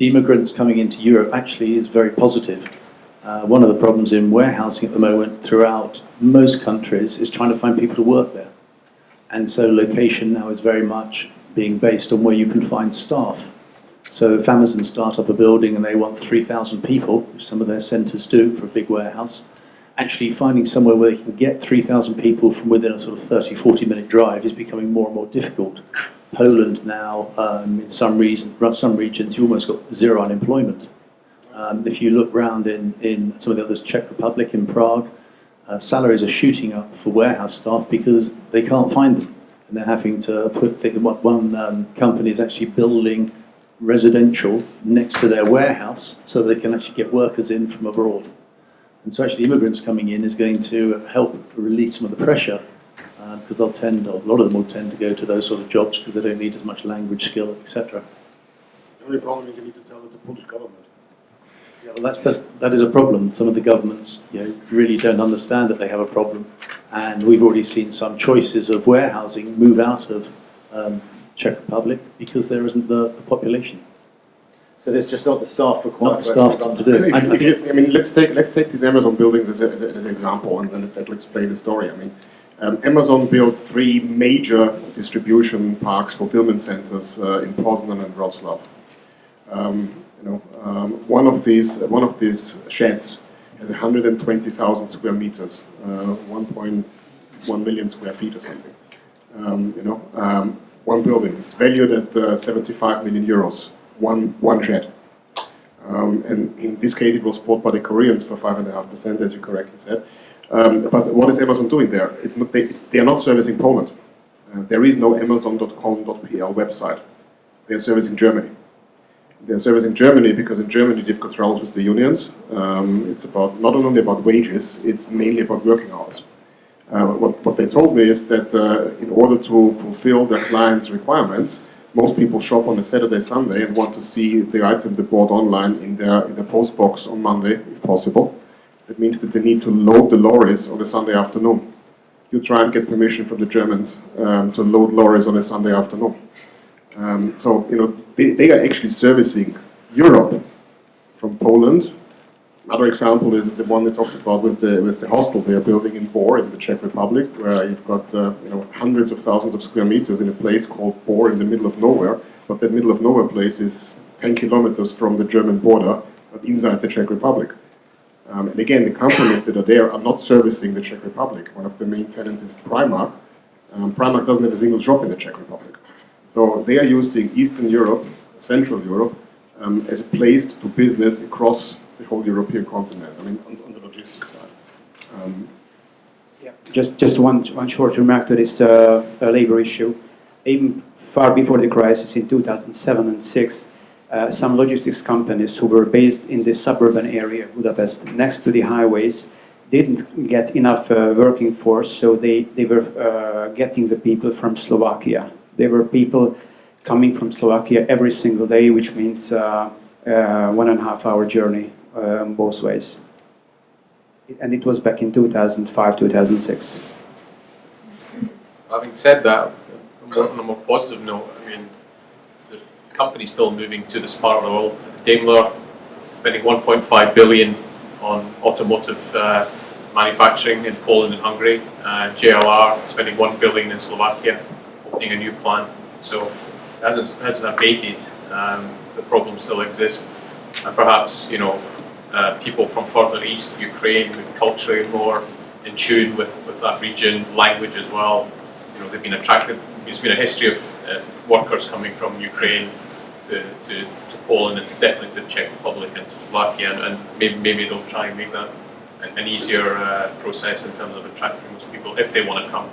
immigrants coming into Europe actually is very positive. One of the problems in warehousing at the moment throughout most countries is trying to find people to work there. And so location now is very much being based on where you can find staff. So if Amazon start up a building and they want 3,000 people, which some of their centres do for a big warehouse, actually finding somewhere where they can get 3,000 people from within a sort of 30, 40-minute drive is becoming more and more difficult. Poland now, in some regions, you almost got zero unemployment. If you look around in some of the others, Czech Republic, in Prague, salaries are shooting up for warehouse staff because they can't find them. And they're having to one company is actually building residential next to their warehouse so they can actually get workers in from abroad. And so actually immigrants coming in is going to help release some of the pressure because a lot of them will tend to go to those sort of jobs because they don't need as much language skill, etc. The only problem is you need to tell the Polish government. Yeah, well, that is a problem. Some of the governments, really don't understand that they have a problem, and we've already seen some choices of warehousing move out of Czech Republic because there isn't the population. So there's just not the staff required. Not the staff to do it. I mean, let's take these Amazon buildings as an example, and then that'll explain the story. I mean, Amazon built 3 major distribution parks, fulfillment centers in Poznan and Wrocław. One of these sheds has 120,000 square meters, 1.1 million square feet or something. One building. It's valued at 75 million euros. One shed. And in this case, it was bought by the Koreans for 5.5%, as you correctly said. But what is Amazon doing there? They are not servicing Poland. There is no Amazon.com.pl website. They are servicing Germany. They're servicing Germany because in Germany they've got troubles with the unions. It's not only about wages, it's mainly about working hours. What they told me is that in order to fulfill their clients' requirements, most people shop on a Saturday, Sunday and want to see the item they bought online in their post box on Monday, if possible. That means that they need to load the lorries on a Sunday afternoon. You try and get permission from the Germans to load lorries on a Sunday afternoon. So they are actually servicing Europe from Poland. Another example is the one they talked about with the hostel they are building in Bor in the Czech Republic, where you've got hundreds of thousands of square meters in a place called Bor in the middle of nowhere. But that middle of nowhere place is 10 kilometers from the German border, but inside the Czech Republic. And again, the companies that are there are not servicing the Czech Republic. One of the main tenants is Primark. Primark doesn't have a single shop in the Czech Republic. So they are using Eastern Europe, Central Europe, as a place to do business across the whole European continent, I mean, on the logistics side. Yeah. Just one short remark to this labor issue. Even far before the crisis in 2007 and 2006, some logistics companies who were based in the suburban area, Budapest, next to the highways, didn't get enough working force, so they were getting the people from Slovakia. There were people coming from Slovakia every single day, which means 1.5 hour journey both ways. And it was back in 2005, 2006. Having said that, on a more positive note, I mean, there's companies still moving to this part of the world. Daimler spending 1.5 billion on automotive manufacturing in Poland and Hungary. JLR spending 1 billion in Slovakia, opening a new plant. So it hasn't abated. The problems still exist, and perhaps people from further east, Ukraine, culturally more in tune with that region, language as well. They've been attracted. It's been a history of workers coming from Ukraine to Poland and definitely to the Czech Republic and to Slovakia, and maybe they'll try and make that an easier process in terms of attracting those people if they want to come.